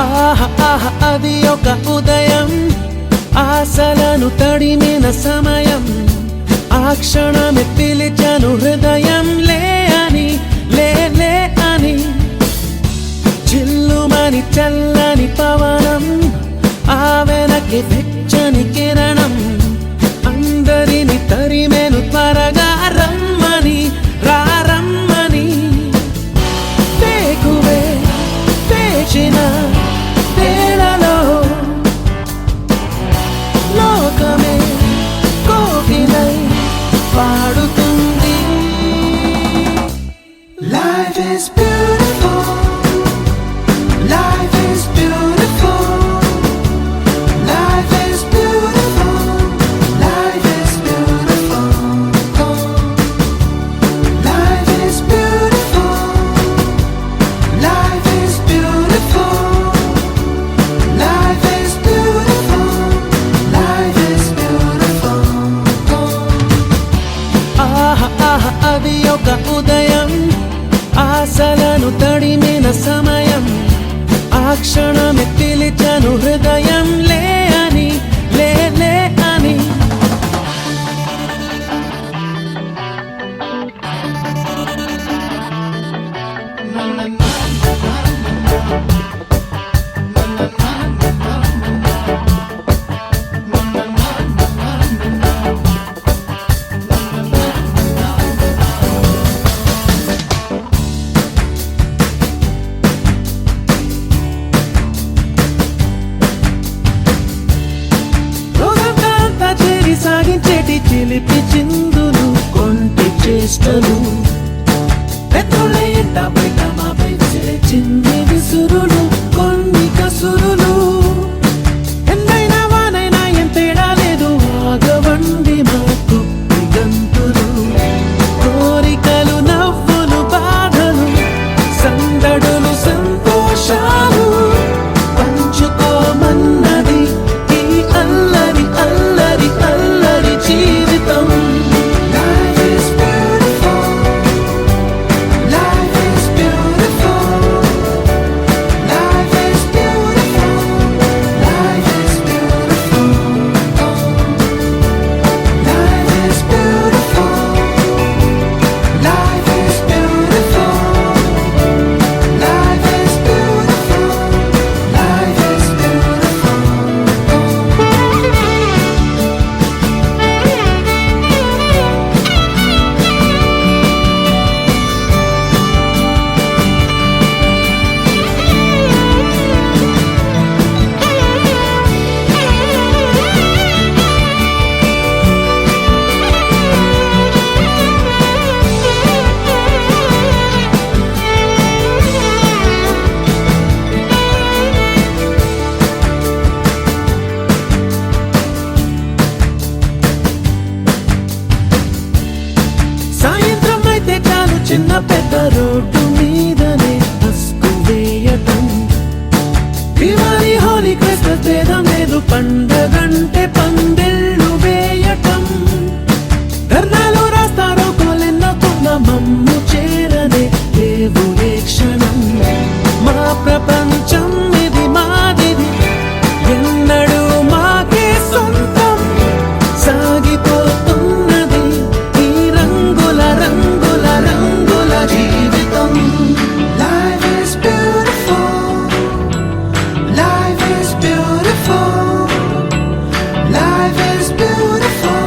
ఆహా ఆహా అది ఒక ఉదయం, ఆశలను తడిమిన సమయం, ఆ క్షణమే పిలిచాను హృదయం లే అని, లే లే అని. చిల్లుమని చల్లని పవనం, ఆ వెనక్కి వెచ్చని కిరణం, అందరిని తరిమెను త్వరగా రమ్మని, రారమ్మని. వేకువే వేచిన వేళలో లోకమే కోకిలై పాడుతుంది. Life is beautiful, life is beautiful, life is beautiful, life is beautiful, life is beautiful, life is beautiful, life is beautiful, life is beautiful. ఆహా ఆహా అది ఒక ఉదయం, ఆశలను తడిమిన సమయం, ఆ క్షణమే పిలిచాను హృదయం లే అని, లే లే అని. రోజంతా చేరి సాగించేటి చిలిపి చిందులు, కొంటి చేష్టలు, పెద్దోళ్ళ ఎంట బయట మాపై విసిరే చిన్ని విసురులు, కొన్ని కసురులు. ఎందైనా వానైనా ఏం తేడా లేదు, ఆగవండి మాకు గంతులు. కోరికలు నవ్వులు బాధలు, సందడులు సంతోషాలు, పంచుకోమన్నది ఈ అల్లరి అల్లరి అల్లరి జీవితం. Life is beautiful, life is beautiful, life is beautiful, life is beautiful, life is beautiful, life is beautiful, life is beautiful, life is beautiful. సాయంత్రం అయితే చాలు చిన్న పెద్ద రోడ్డు మీదనే బస్కు వేయటం. దివాళీ హోలీ క్రిస్మస్ భేదం లేదు, పండగంటే పందిళ్ళు వేయటం. ధర్నాలు రాస్తారో కోలెన్నకున్న మమ్ము చేరనే లేవు ఏ క్షణం. మా ప్రపంచం ఇది మాదిది, ఎన్నడూ మాకే సొంతం. సాగిపోతున్నది ఈ రంగుల రంగుల రంగుల జీవితం. Life is beautiful, life is beautiful, life is beautiful,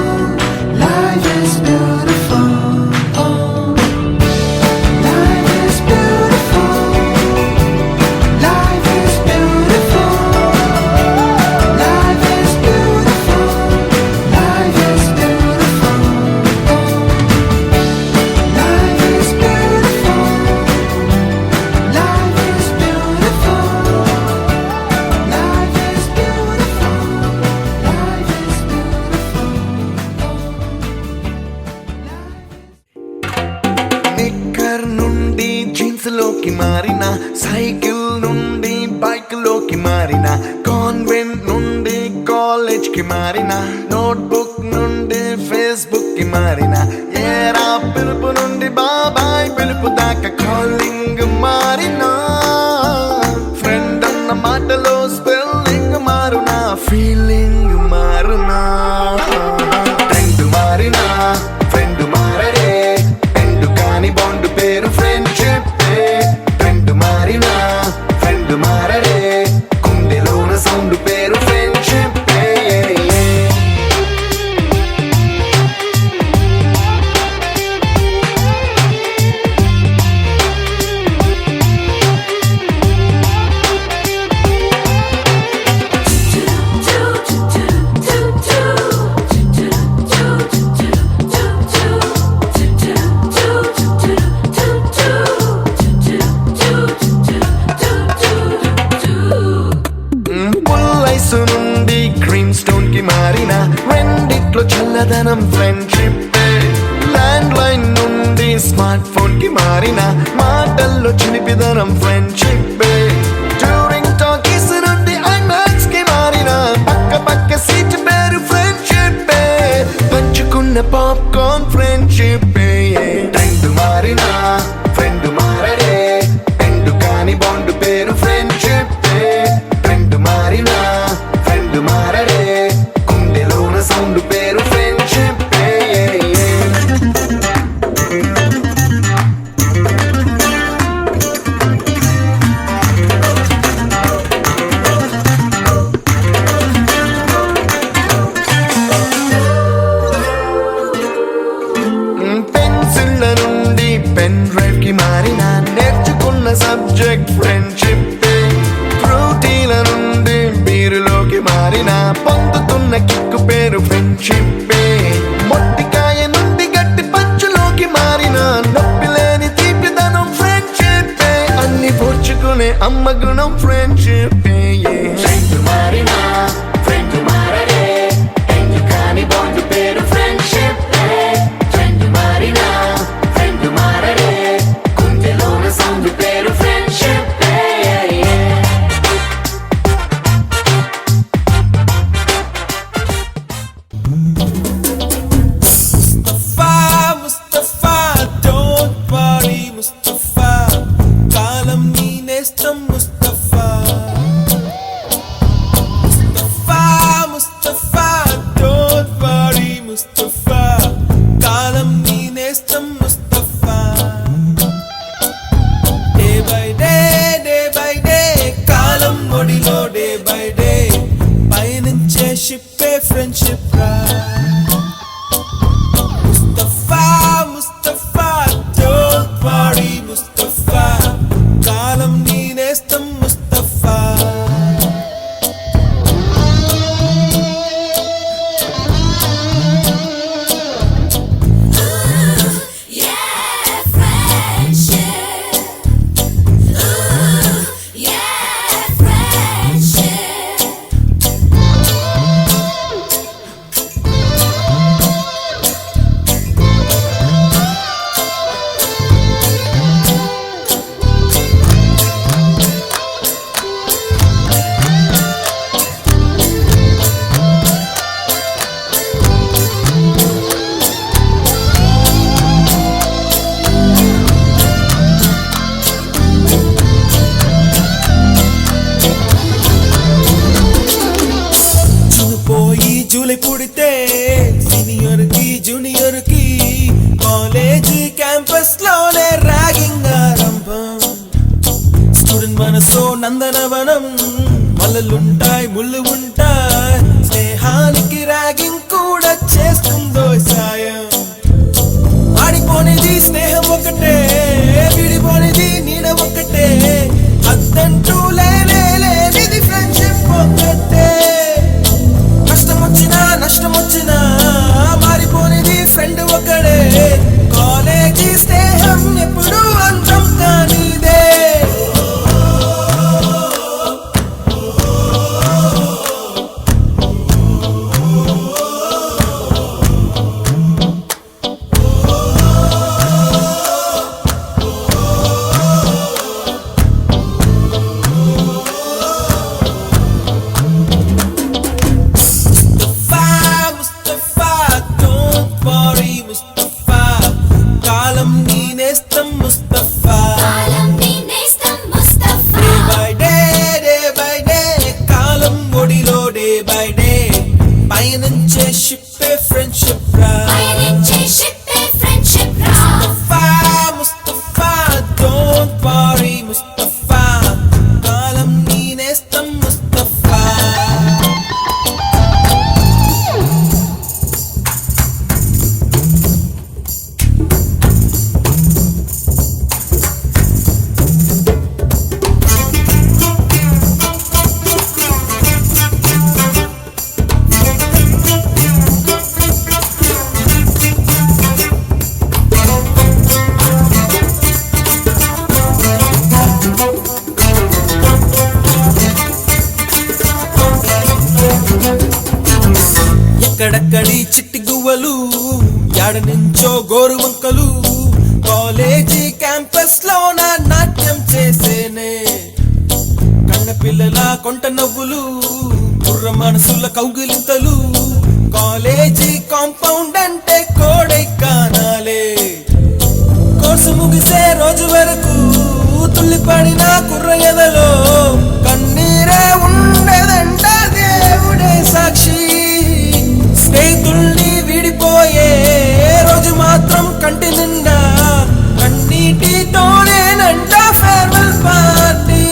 life is beautiful, life is beautiful, life is beautiful, life is beautiful, life is beautiful, life is beautiful, life is beautiful, life is beautiful. నిక్కర్ నుండి jeans లోకి మారిన, cycle నుండి bike లోకి మారిన, convent నుండి college కి మారిన, notebook నుండి ఫేస్బుక్ కి మారిన, ఏరా పిలుపు నుండి బాబాయ్ పిలుపు దాకా కాలింగ్ మారిన, ఫ్రెండ్ అన్న మాటలో స్పెల్లింగ్ మారునా ఫీలింగ్ మారునా ట్రెండ్ మారినా ఫ్రెండ్ మారడే ఎండు కాని బాండ్ పేరు ఫ్రెండ్షిప్ ట్రెండ్ మారినా ఫ్రెండ్ మారడే గుండెలోన సౌండ్ పేరు ఫ్రెండ్షిప్ నుండి గ్రీన్ స్టోన్ కి మారిన రెండిట్లో చల్లదనం ఫ్రెండ్షిప్ ల్యాండ్ లైన్ నుండి స్మార్ట్ ఫోన్ కి మారిన మాటల్లో చిలిపిదనం ఫ్రెండ్షిప్ డ్యూరింగ్ టాకీస్ నుండి ఐమాక్స్ కి మారిన పక్క పక్క సీట్ పేరు ఫ్రెండ్షిప్ పంచుకున్న పాప్కార్న్ ఫ్రెండ్షిప్ ట్రెండ్ మారిన ఫ్రెండ్ మారడే ఎండు కాని బాండ్ పేరు ఫ్రెండ్షిప్ ట్రెండ్ మారినా ఫ్రెండ్ మారడే గుండెలోన సౌండ్ పేరు ఫ్రెండ్షిప్ పెన్సిళ్ళ నుండి పెన్ డ్రైవ్ కి మారిన నేర్చుకున్న సబ్జెక్ట్ ఫ్రెండ్షిప్ ఫ్రూటీల నుండి బీరులోకి మారిన పొందుతున్న కిక్కు పేరు ఫ్రెండ్షిప్ మొట్టికాయ నుండి గట్టి పంచులోకి మారిన నొప్పి లేని తీపిదనం ఫ్రెండ్షిప్ అన్ని పోర్చుకునే అమ్మ గుణం ఫ్రెండ్షిప్ ఫ్రెండ్ మారినా ఫ్రెండ్ మారడే ఎందు కాని బాండ్ పేరు ఫ్రెండ్షిప్ ఫ్రెండ్ మారినా ఫ్రెండ్ మారడే గుండెలోన సౌండ్ పేరు ఫ్రెండ్షిప్ ఫ్రెండ్షిప్ రా ముస్తఫా ముస్తఫా డోంట్ వరీ ముస్తఫా కాలం నీ నేస్తం ముస్తఫా జూలై పుడితే సీనియర్ కి జూనియర్ కి కాలేజీ క్యాంపస్ లోనే ర్యాగింగ్ ఆరంభం స్టూడెంట్ మనసో నందనవనం మల్లలుంటాయి ముళ్ళు ఉంటాయి స్నేహానికి ర్యాగింగ్ కూడా చేస్తుందో సాయం ఆడిపోనేది స్నేహం ఒకటే విడిపోనేది నీడ ఒకటే అద్దంటూ లేనిది ఫ్రెండ్షిప్ ఒకటే నష్టం వచ్చినా మారిపోనిది ఫ్రెండ్ ఒకడే కాలేజీ స్నేహం ఎప్పుడు అంతం కానిదే అక్కడక్కడి చిట్టి గువ్వలు యాడ నుంచో గోరు వంకలు కాలేజీ క్యాంపస్ లోన నాట్యం చేసేనే కన్న పిల్లల కొంట నవ్వులు కుర్ర మనసుల కౌగిలింతలు కాలేజీ కాంపౌండ్ అంటే కోడై కానాలే కోర్సు ముగిసే రోజు వరకు తుల్లిపడిన కుర్ర ఎదలో కన్నీరే ఉండదంట దేవుడే సాక్షి స్నేహితుల్ని విడిపోయే రోజు మాత్రం కంటి నిండా కన్నీటితోనేనంట ఫేర్వెల్ పార్టీ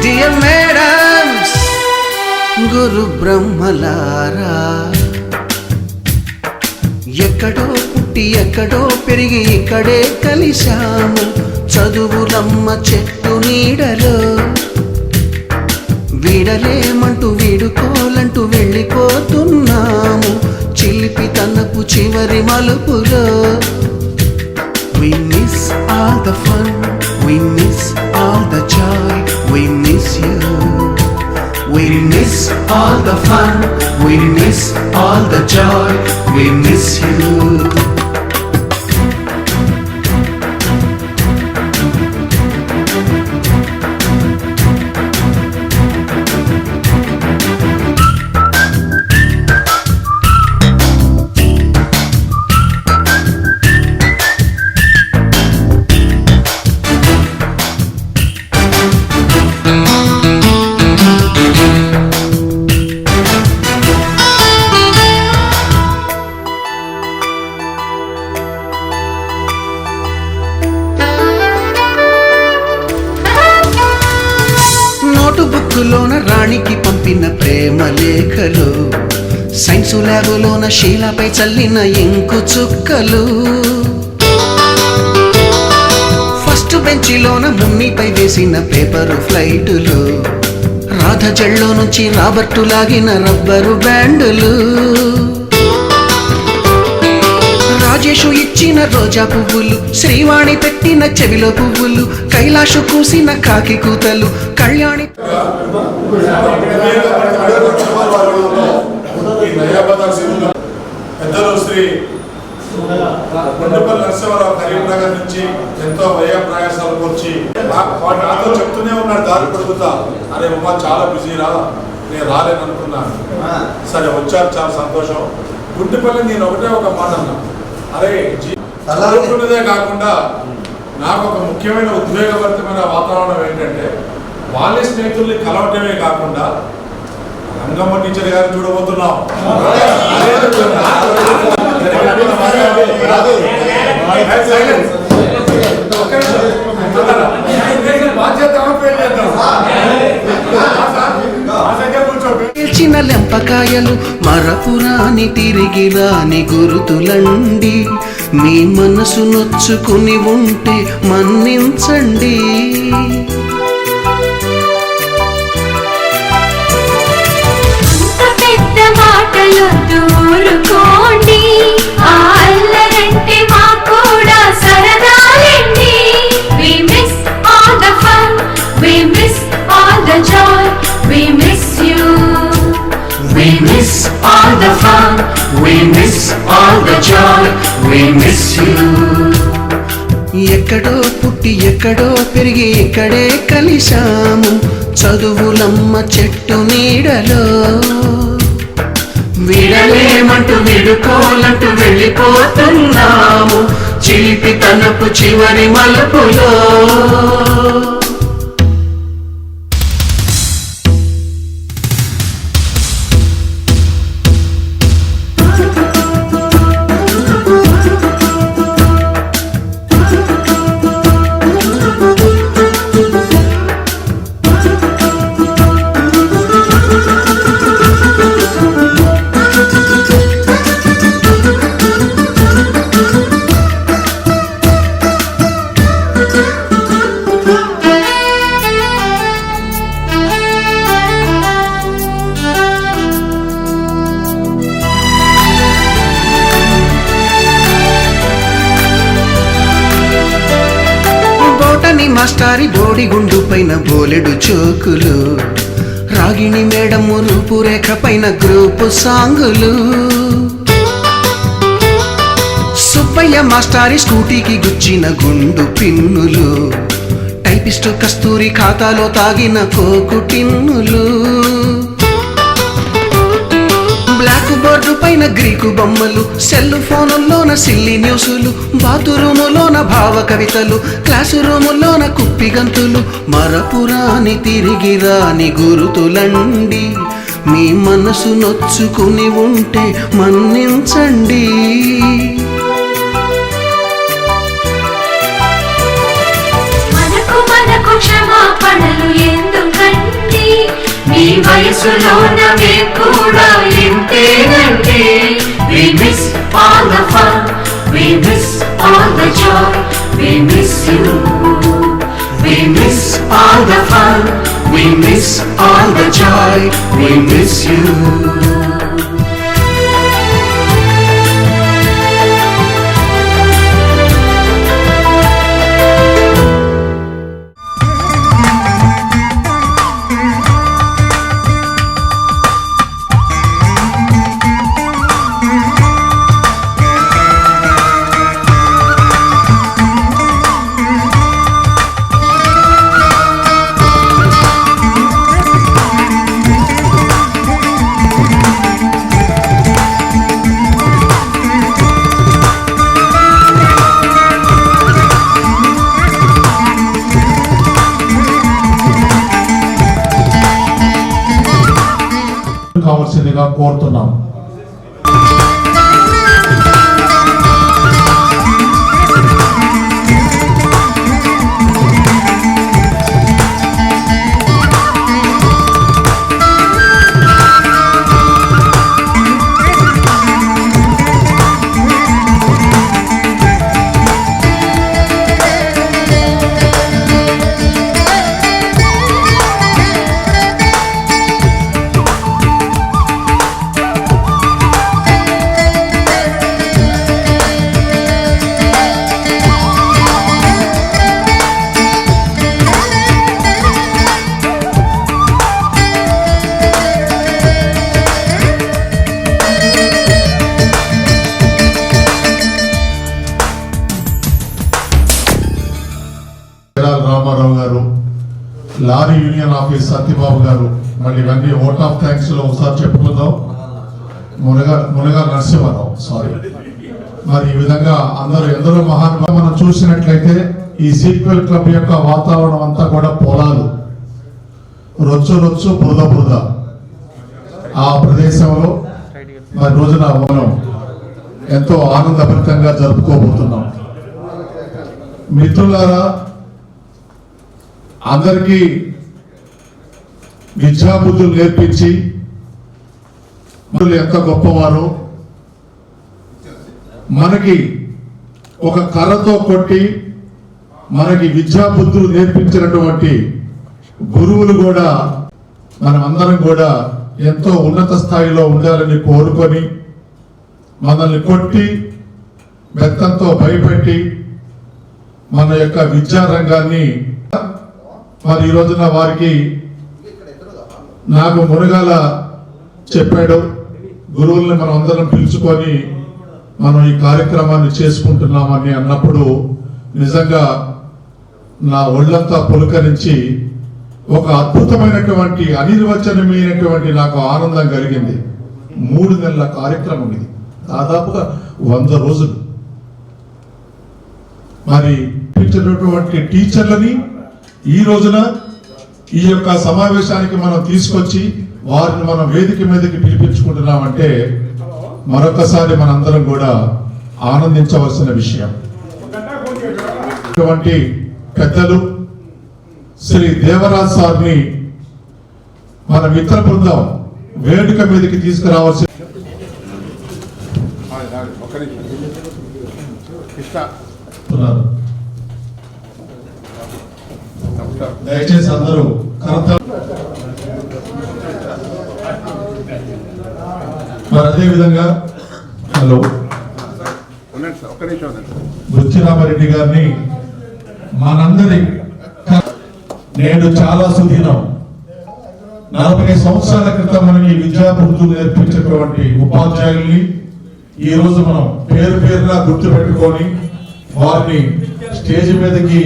డియర్ మేడమ్స్ గురు బ్రహ్మలారా ఎక్కడో పుట్టి ఎక్కడో పెరిగి ఇక్కడే కలిశాము చదువులమ్మ చెట్టు నీడలో వీడలేమంటూ వీడుకోలంటూ వెళ్ళిపోతున్నాము చిలిపి తనపు చివరి మలుపులో We miss all the fun, we miss all the joy, we miss you. We miss all the fun, we miss all the joy, we miss you. బుక్కులోన రాణికి పంపిన ప్రేమ లేఖలు సైన్సు ల్యాబులోన శీలపై చల్లిన ఇంకు చుక్కలు ఫస్ట్ బెంచిలోన మున్నిపై వేసిన పేపరు ఫ్లైటులు రాధ జల్లో నుంచి రాబర్టు లాగిన rubber బ్యాండులు Rajesh ఇచ్చిన రోజా పువ్వులు శ్రీవాణి పెట్టిన చెవిలో పువ్వులు కైలాషు కూసిన కాకి కూతలు కళ్యాణి పెద్దలు శ్రీ కొండపల్లి నరసింహారావు కరీంనగర్ నుంచి ఎంతో వ్యయ ప్రయాసాలకు వచ్చి నాతో చెప్తూనే ఉన్నాడు దారి పడుకుతా అరే అమ్మ చాలా బిజీరా నేను రాలేను అనుకున్నాను సరే వచ్చారు చాలా సంతోషం గుంటిపల్లి నేను ఒకటే ఒక మాట అన్నా అరే చదువుకున్నదే కాకుండా నాకు ఒక ముఖ్యమైన ఉద్వేగభరితమైన వాతావరణం ఏంటంటే వాళ్ళ స్నేహితుల్ని కలవటమే కాకుండా రంగమ్మ టీచర్ గారిని చూడబోతున్నాం చిన్న లెంపకాయలు మరపురాని తిరిగి రాని గురుతులండి మీ మనసు నొచ్చుకుని ఉంటే మన్నించండి ఊరుకోండి అల్లరంటే మా కూడా సరదాలండి we miss all the fun we miss all the joy we miss you we miss all the fun we miss all the joy we miss you ఎక్కడో పుట్టి ఎక్కడో పెరిగి ఇక్కడే కలిశాము చదువులమ్మ చెట్టు నీడలో విడలేమంటూ విడుకోలంటూ వెళ్ళిపోతున్నాము చిలిపి తనపు చివరి మలుపులో మాస్టారి బోడిగుండు పైన బోలెడు చోకులు, రాగిణి మేడము రూపురేఖ పైన గ్రూపు సాంగులు, సుబ్బయ్య మాస్టారి స్కూటీకి గుచ్చిన గుండు పిన్నులు, టైపిస్టు కస్తూరి ఖాతాలో తాగిన కోకు టిన్నులు, బ్లాక్ బోర్డు పైన గ్రీకు బొమ్మలు, సెల్ ఫోనుల్లోన సిల్లి న్యూసులు, బాతురూములోన భావ కవితలు, క్లాసు రూములోన కుప్పి గంతులు, మరపురాని తిరిగి రాని గురుతులండి. మీ మనసు నొచ్చుకుని ఉంటే మన్నించండి. మనకు క్షమాపణలు ఎందుకండి, మీ వయసులోన మేము కూడా ఇంతేనండి. We miss all the fun, we miss all the joy, we miss you. We miss all the fun, we miss all the joy, we miss you. కావాల్సిందిగా కోరుతున్నాం. రామారావు గారు, లారీ యూనియన్ ఆఫీస్ సత్యబాబు గారు, మళ్ళీ ఇవన్నీ ఓట్ ఆఫ్ థ్యాంక్స్ లో ఒకసారి చెప్పుకుందాం. మునగా Narasimha Rao, sorry. మరి ఈ విధంగా ఎందరో మహానుభావులు మనం చూసినట్లయితే ఈ సీక్వెల్ క్లబ్ యొక్క వాతావరణం అంతా కూడా పొలాలు, రొచ్చు బురద ఆ ప్రదేశంలో మరి రోజున మనం ఎంతో ఆనందభరితంగా జరుపుకోబోతున్నాం. మిత్రులారా, అందరికీ విద్యాబుద్ధులు నేర్పించి ఎంత గొప్పవారో, మనకి ఒక కర్రతో కొట్టి మనకి విద్యాబుద్ధులు నేర్పించినటువంటి గురువులు కూడా మనం అందరం కూడా ఎంతో ఉన్నత స్థాయిలో ఉండాలని కోరుకొని మనల్ని కొట్టి బెత్తంతో భయపెట్టి మన యొక్క విద్యారంగాన్ని మరి ఈ రోజున వారికి నాకు మునగాల చెప్పాడు, గురువుల్ని మనం అందరం పిలుచుకొని మనం ఈ కార్యక్రమాన్ని చేసుకుంటున్నామని అన్నప్పుడు నిజంగా నా ఒళ్ళంతా పులకరించి ఒక అద్భుతమైనటువంటి అనిర్వచనమైనటువంటి నాకు ఆనందం కలిగింది. 3 నెలల కార్యక్రమం ఇది, దాదాపుగా 100 రోజులు. మరి టీచర్లని ఈ రోజున ఈ యొక్క సమావేశానికి మనం తీసుకొచ్చి వారిని మనం వేదిక మీదకి పిలిపించుకుంటున్నామంటే మరొకసారి మనందరం కూడా ఆనందించవలసిన విషయం. ఇటువంటి పెద్దలు శ్రీ దేవరాజ్ సార్ని మన మిత్ర బృందం వేదిక మీదకి తీసుకురావాల్సి దయచేసి అందరూ మరి అదే విధంగా హలో బుచ్చిరామారెడ్డి గారిని మనందరి నేడు చాలా సుదీనం. 40 సంవత్సరాల క్రితం మనకి విద్యా బుద్ధులు నేర్పించినటువంటి ఉపాధ్యాయుల్ని ఈ రోజు మనం పేరు పేరుగా గుర్తు పెట్టుకొని వారిని స్టేజ్ మీదకి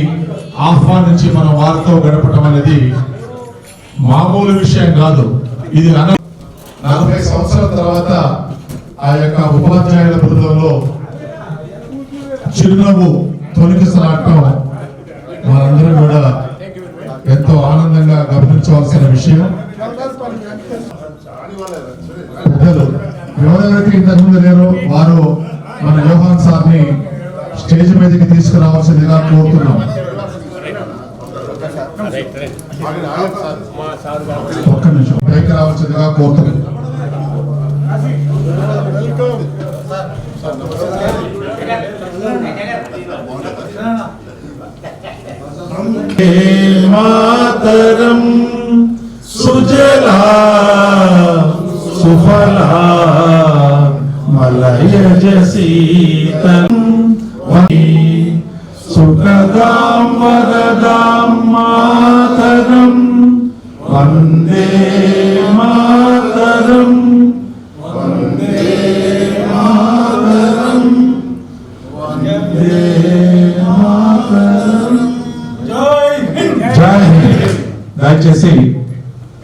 ఆహ్వానించి మనం వారితో గడపడం అనేది మామూలు విషయం కాదు. ఇది 40 సంవత్సరాల తర్వాత ఆ యొక్క ఉపాధ్యాయుల బృందంలో చిరునవ్వు తొలగిసలాడటం మనందరం కూడా ఎంతో ఆనందంగా గమనించవలసిన విషయం. పెద్దలు ఎవరెవరికి ఇంతకుముందు లేరో వారు మన యోహాన్ సార్ని స్టేజ్ మీదకి తీసుకురావాల్సిందిగా కోరుతున్నాం. ఒక్క నిమిషం పైకి రావాల్సిందిగా కోరుతున్నాం. మాతరం సుజలా సుఫలా మలయజ సీతం సుఖదాం వరదాం మాతరం వందే మాతరం వందే మాతరం వందే మాతరం. జై హింద్. దయచేసి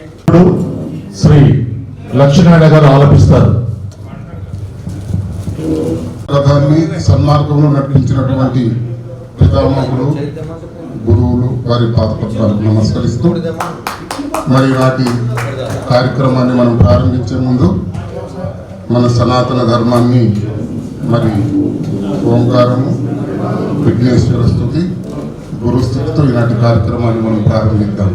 ఇప్పుడు శ్రీ లక్ష్మీనారాయణ గారు ఆలపిస్తారు. రథాన్ని సన్మార్గంలో నడిపించినటువంటి పితామహులు గురువులు వారి పాదపత్రాలకు నమస్కరిస్తూ మరి నాటి కార్యక్రమాన్ని మనం ప్రారంభించే ముందు మన సనాతన ధర్మాన్ని మరి ఓంకారము విఘ్నేశ్వర స్తుతి గురుస్థితితో ఈనాటి కార్యక్రమాన్ని మనం ప్రారంభిద్దాం.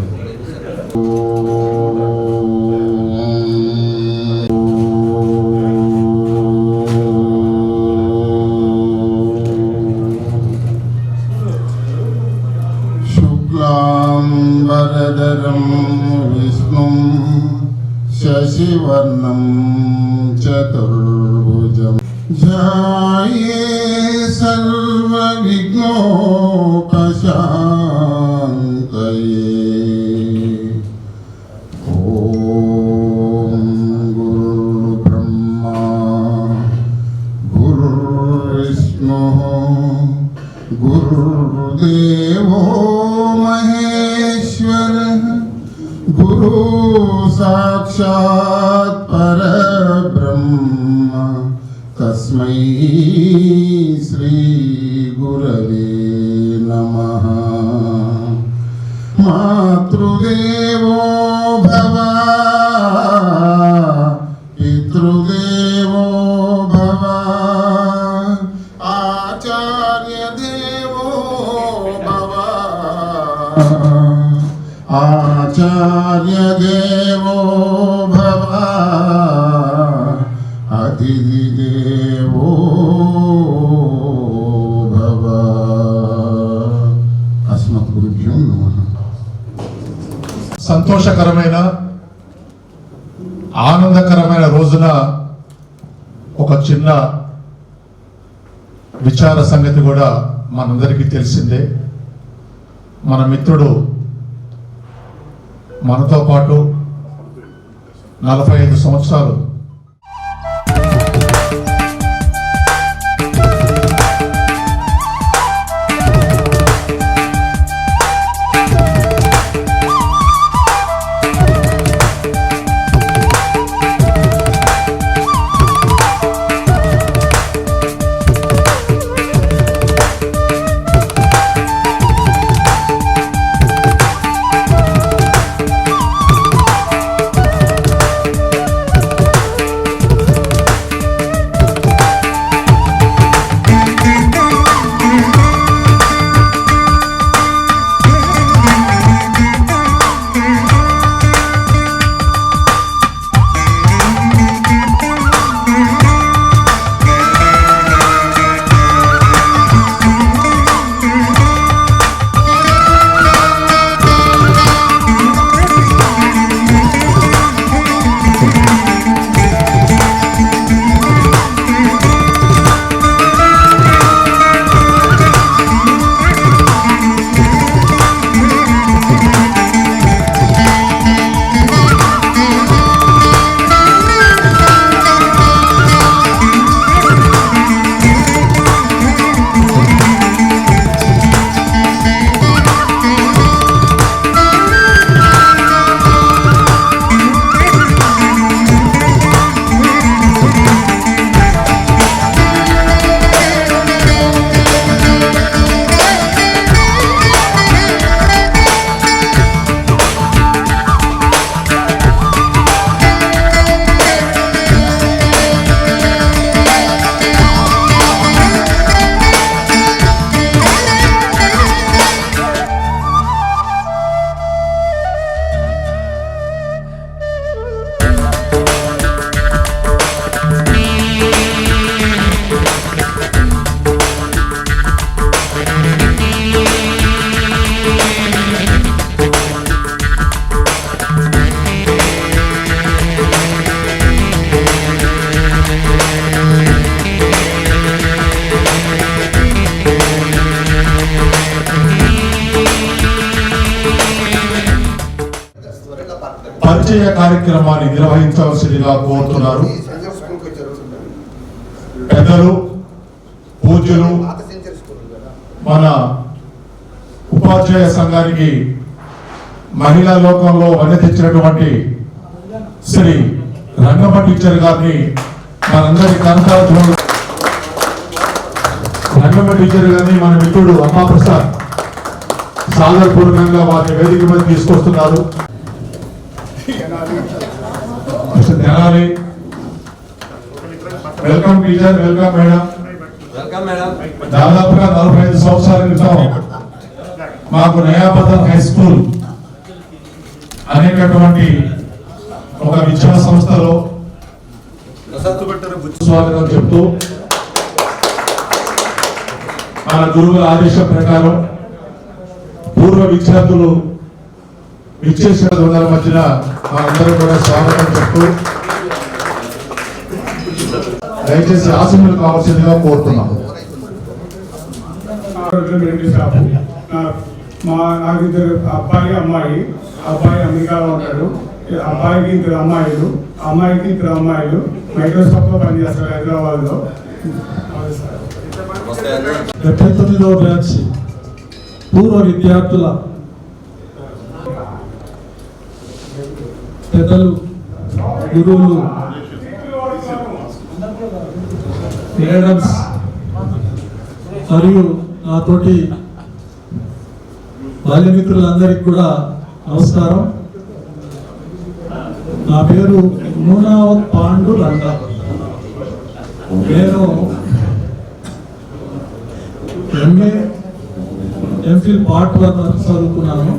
శుక్లాంబరధరం విష్ణుం శశివర్ణం చతుర్భుజం ధ్యాయే సర్వవిఘ్నోపశాంతయే. ఓం గురుర్బ్రహ్మా గురుర్విష్ణుః గురుర్దేవో మహేశ్వరః గురు సాక్షాత్ పరబ్రహ్మ తస్మై శ్రీ గురవే నమః. మాతృదేవో భవ పితృదేవో భవ ఆచార్య దేవో భవ ఆచార్య దేవో భవ అతిథి దేవో భవ. అస్మత్ గురుభ్యో నమః. సంతోషకరమైన ఆనందకరమైన రోజున ఒక చిన్న విచార సంగతి కూడా మనందరికీ తెలిసిందే. మన మిత్రుడు మనతో పాటు 45 సంవత్సరాలు పరిచయ కార్యక్రమాన్ని నిర్వహించవలసిందిగా కోరుతున్నారు పెద్దలు, పూజ్యులు, మన ఉపాధ్యాయ సంఘానికి మహిళా లోకంలో వన్నె తెచ్చినటువంటి శ్రీ రంగమ్మ టీచర్ గారిని మనందరి కనకాల రంగమ్మ టీచర్ గారిని మన మిత్రుడు అమ్మా ప్రసాద్ సాదరపూర్వకంగా వారిని వేదిక మీద తీసుకొస్తున్నారు. Tenali welcome teacher, welcome madam. దాదాపుగా 45 సంవత్సరాల క్రితం మాకు నయాబదల్ హై స్కూల్ అనేటటువంటి ఒక విద్యా సంస్థలో స్వాగతం చెప్తూ మన గురువుల ఆదేశం ప్రకారం పూర్వ విద్యార్థులు విచ్చేసిన దొంగల మధ్యన మనందరూ కూడా స్వాగతం చెప్తూ దయచేసి ఆశీనులు కావాల్సిందిగా కోరుతున్నాము. నాకు ఇద్దరు అబ్బాయి అమ్మాయి. అబ్బాయి అమెరికాలో ఉంటాడు. అబ్బాయికి 2 అమ్మాయిలు, అమ్మాయికి 2 అమ్మాయిలు. మైక్రోసాఫ్ట్ లో పనిచేస్తారు హైదరాబాద్ లో. 79వ బ్యాచ్ పూర్వ విద్యార్థుల పెద్దలు, గురువులు, మేడమ్స్ మరియు నాతోటి బాల్యమిత్రులందరికీ కూడా నమస్కారం. నా పేరు నూనావత్ పాండు రంగ. నేను ఎంఏ ఎంఫిల్ పార్ట్ 1 చదువుకున్నాను.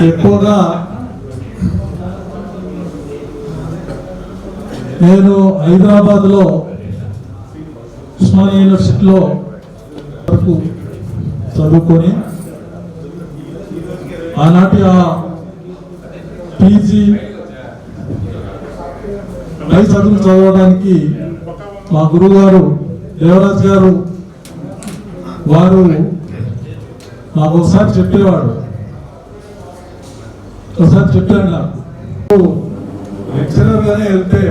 ఎక్కువగా నేను హైదరాబాద్లో ఉస్మానియా యూనివర్సిటీలో వరకు చదువుకొని ఆనాటి ఆ పీజీ పై చదువులు చదవడానికి మా గురువుగారు దేవరాజ్ గారు వారు నాకు ఒకసారి చెప్పాడు నాకు లెక్చరర్ గానే వెళ్తే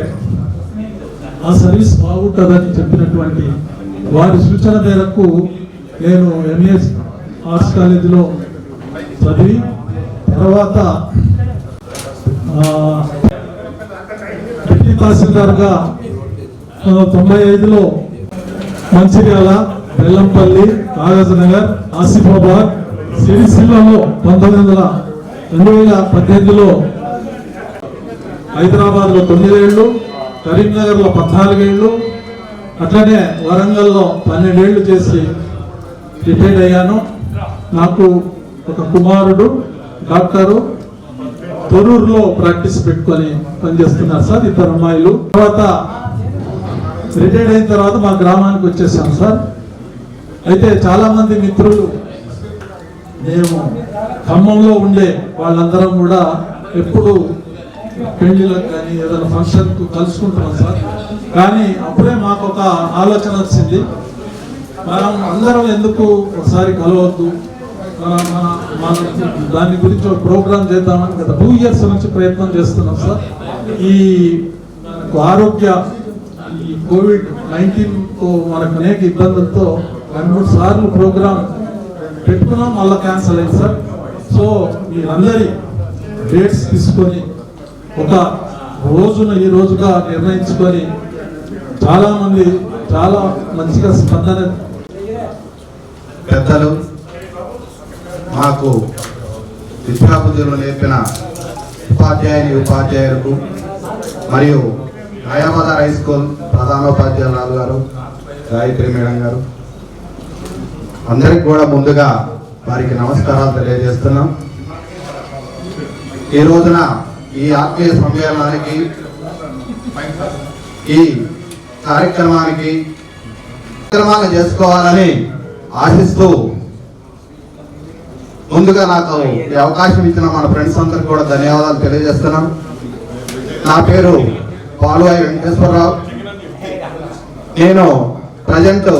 ఆ సర్వీస్ బాగుంటుందని చెప్పినటువంటి వారి సూచన మేరకు నేను ఎంఎస్ ఆర్ట్స్ కాలేజీలో చదివి తర్వాత డిప్యూటీ తహసీల్దార్గా 95లో మంచిర్యాల, బెల్లంపల్లి, కాగజ్నగర్, ఆసిఫాబాద్, సిరిసిల్లలో 2018లో హైదరాబాద్లో 9 ఏళ్ళు, కరీంనగర్లో 14 ఏళ్ళు, అట్లనే వరంగల్లో 12 ఏళ్ళు చేసి రిటైర్ అయ్యాను. నాకు ఒక కుమారుడు డాక్టరు తొరూరులో ప్రాక్టీస్ పెట్టుకొని పనిచేస్తున్నారు సార్. 2 అమ్మాయిలు. తర్వాత రిటైర్డ్ అయిన తర్వాత మా గ్రామానికి వచ్చేసాం సార్. అయితే చాలా మంది మిత్రులు మేము ఖమ్మంలో ఉండే వాళ్ళందరం కూడా ఎప్పుడు పెళ్లిలకు కానీ ఏదైనా ఫంక్షన్కు కలుసుకుంటున్నాం సార్. కానీ అప్పుడే మాకు ఒక ఆలోచన వచ్చింది, మనం అందరం ఎందుకు ఒకసారి కలవద్దు, మన దాని గురించి ఒక ప్రోగ్రామ్ చేద్దామని గత 2 ఇయర్స్ నుంచి ప్రయత్నం చేస్తున్నాం సార్. ఈ ఆరోగ్య ఈ కోవిడ్-19 మనకు అనేక ఇబ్బందులతో 2-3 సార్లు ప్రోగ్రామ్ పెట్టుకున్నాం, మళ్ళీ క్యాన్సిల్ అయింది సార్. సో మీరందరి డేట్స్ తీసుకొని ఒక రోజున ఈ రోజుగా నిర్ణయించుకొని చాలా మంది చాలా మంచిగా స్పందన. పెద్దలు మాకు విద్యాబుద్ధులు నేర్పిన ఉపాధ్యాయులకు మరియు నయాబదర్ హై స్కూల్ ప్రధానోపాధ్యాయురాలు గారు, గాయత్రి మేడం గారు, అందరికి కూడా ముందుగా వారికి నమస్కారాలు తెలియజేస్తున్నాం. ఈ రోజున ఈ ఆత్మీయ సమ్మేళనానికి, ఈ కార్యక్రమానికి చేసుకోవాలని ఆశిస్తూ ముందుగా నాకు ఈ అవకాశం ఇచ్చిన మన ఫ్రెండ్స్ అందరికి కూడా ధన్యవాదాలు తెలియజేస్తున్నాం. నా పేరు పాలువాయి వెంకటేశ్వరరావు. నేను present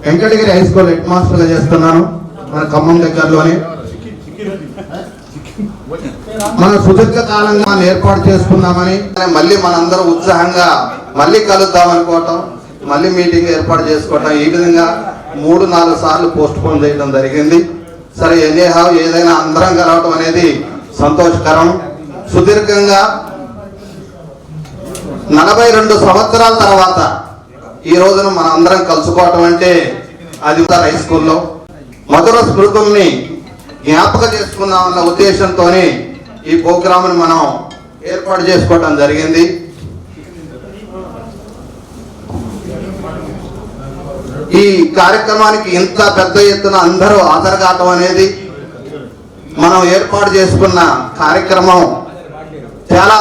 Venkatagiri high school head మాస్టర్గా చేస్తున్నాను, మన ఖమ్మం దగ్గరలోనే. మన సుదీర్ఘ కాలంగా మనం ఏర్పాటు చేసుకుందామని మళ్ళీ మనందరం ఉత్సాహంగా మళ్ళీ కలుద్దాం అనుకోవటం, మళ్ళీ మీటింగ్ ఏర్పాటు చేసుకోవటం, ఈ విధంగా 3-4 సార్లు పోస్ట్ పోన్ చేయడం జరిగింది. సరే ఎనీహౌ ఏదైనా అందరం కలవటం అనేది సంతోషకరం. సుదీర్ఘంగా 42 సంవత్సరాల తర్వాత ఈ రోజున మనం అందరం కలుసుకోవటం అంటే అది హై స్కూల్లో మధుర స్మృతుల్ని జ్ఞాపక చేసుకుందామన్న ఉద్దేశంతోనే ఈ ప్రోగ్రామ్ని మనం ఏర్పాటు చేసుకోవటం జరిగింది. ఈ కార్యక్రమానికి ఇంత పెద్ద ఎత్తున అందరూ హాజరు కావటం అనేది, మనం ఏర్పాటు చేసుకున్న కార్యక్రమం చాలా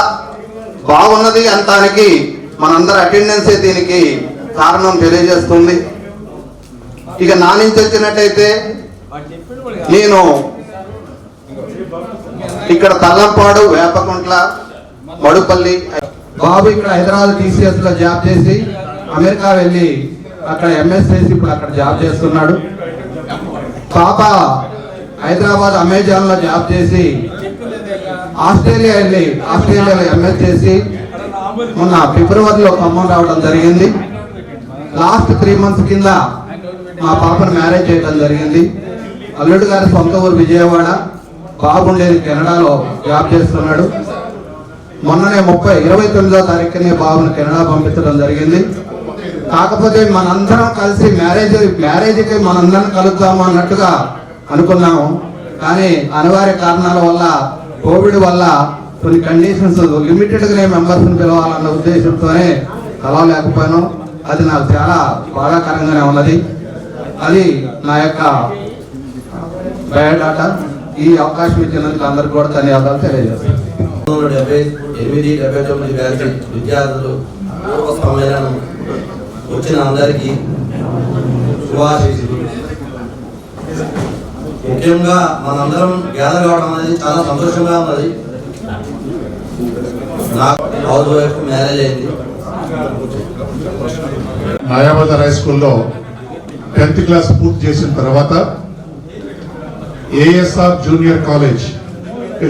బాగున్నది అనటానికి మనందరి అటెండెన్సే దీనికి కారణం తెలియజేస్తుంది. ఇక నా నుంచి వచ్చినట్టయితే నేను ఇక్కడ తల్లంపాడు, వేపకుంట్ల, మడుపల్లి, బాబు ఇక్కడ హైదరాబాద్ TCS లో జాబ్ చేసి అమెరికా వెళ్ళి అక్కడ MS చేసి ఇప్పుడు అక్కడ జాబ్ చేస్తున్నాడు. పాప హైదరాబాద్ అమెజాన్ లో జాబ్ చేసి ఆస్ట్రేలియా వెళ్ళి ఆస్ట్రేలియాలో MS చేసి మొన్న ఫిబ్రవరిలో ఖమ్మం రావడం జరిగింది. లాస్ట్ 3 months కింద మా పాపను మ్యారేజ్ చేయడం జరిగింది. అల్లుడు గారి సొంత ఊరు విజయవాడ, బాబుండేది కెనడాలో జాబ్ చేస్తున్నాడు. మొన్ననే 29వ తారీఖునే బాబుని కెనడా పంపించడం జరిగింది. కాకపోతే మనందరం కలిసి మ్యారేజ్కి మనందరం కలుద్దాము అన్నట్టుగా అనుకున్నాము. కానీ అనివార్య కారణాల వల్ల, కోవిడ్ వల్ల కొన్ని కండిషన్స్ లిమిటెడ్గానే మెంబర్స్ని పిలవాలన్న ఉద్దేశంతోనే కలవలేకపోయాను. అది నాకు చాలా బాధాకరంగానే ఉన్నది. అది నా యొక్క బయోడాటా. ఈ అవకాశం ఇచ్చినందుకు అందరికి కూడా ధన్యవాదాలు తెలియజేస్తాను. 78-79 బ్యాచ్ విద్యార్థులు పూర్వ సమ్మేళనం వచ్చిన అందరికీ శుభాశీస్సులు. ముఖ్యంగా మనందరం గ్యాదర్ కావడం అనేది చాలా సంతోషంగా ఉన్నది. నాకు హౌస్ వైఫ్ మ్యారేజ్ అయింది. మాయాబజార్ హై స్కూల్లో 10th క్లాస్ పూర్తి చేసిన తర్వాత ASR జూనియర్ కాలేజ్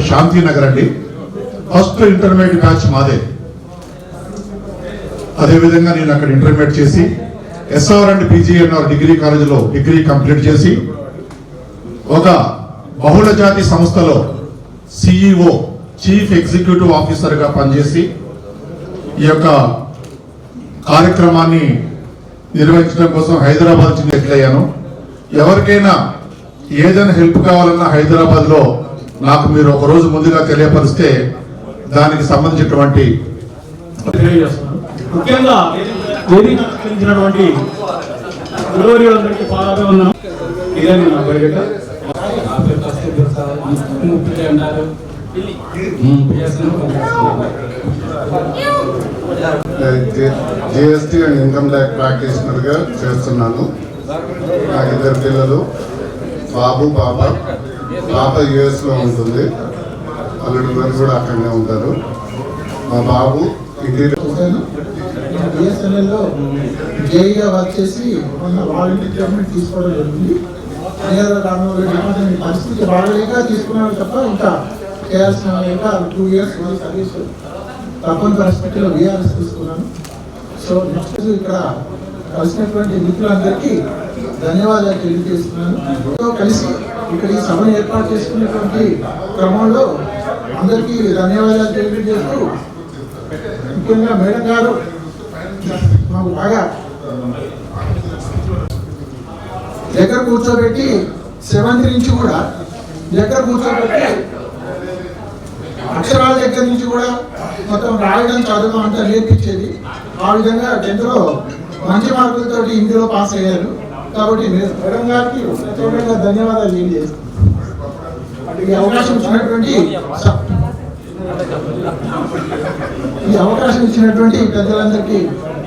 శాంతినగర్ అండి, ఫస్ట్ ఇంటర్మీడియట్ బ్యాచ్ మాదే. అదేవిధంగా నేను అక్కడ ఇంటర్మీడియట్ చేసి SR అండ్ PGNR డిగ్రీ కాలేజీలో డిగ్రీ కంప్లీట్ చేసి ఒక బహుళ జాతి సంస్థలో CEO చీఫ్ ఎగ్జిక్యూటివ్ ఆఫీసర్గా పనిచేసి ఈ యొక్క కార్యక్రమాన్ని నిర్వహించడం కోసం హైదరాబాద్ నుంచి ఎట్లయ్యాను. ఎవరికైనా ఏదైనా హెల్ప్ కావాలన్నా హైదరాబాద్లో నాకు మీరు ఒక రోజు ముందుగా తెలియపరిస్తే దానికి సంబంధించినటువంటి ముఖ్యంగా వేదికటువంటి గురువర్యులందరికీ పాల్గొన్నాం. ఇదే నా బయోడేట. GST అండ్ ఇన్కమ్ ట్యాక్స్ ప్రాక్టీషనర్గా చేస్తున్నాను. నాకు 2 పిల్లలు, బాబు పాప. పాప US లో ఉంటుంది, అల్లుడు గారు కూడా అక్కడనే ఉంటారు. మా బాబు BSNLలో జేఈగా వర్క్ చేసి మొన్న వాలంటీర్ రిటైర్మెంట్ తీసుకోవడం జరిగింది. పరిస్థితి బాగలేక తీసుకున్నాను తప్ప ఇంకా చేయాల్సిన ఇంకా 2 years సర్వీస్ తప్పని పరిస్థితిలో VRS తీసుకున్నాను. సో నెక్స్ట్ ఇక్కడ కలిసినటువంటి మిత్రులందరికీ ధన్యవాదాలు తెలియజేస్తున్నాను. కలిసి ఇక్కడ ఈ సభను ఏర్పాటు చేసుకున్నటువంటి క్రమంలో అందరికీ ధన్యవాదాలు తెలియజేస్తూ, ముఖ్యంగా మేడం గారు మాకు బాగా దగ్గర కూర్చోబెట్టి 7th నుంచి కూడా దగ్గర కూర్చోబెట్టి అక్షరాల దగ్గర నుంచి కూడా మొత్తం రాయడం, చదవడం అంతా నేర్పించేది. ఆ విధంగా 10th లో మంచి మార్కులతో ఇందులో పాస్ అయ్యారు. కాబట్టి మేడం గారికి ప్రత్యేకంగా ధన్యవాదాలు తెలియజేస్తాను. ఈ అవకాశం ఇచ్చినటువంటి పెద్దలందరికీ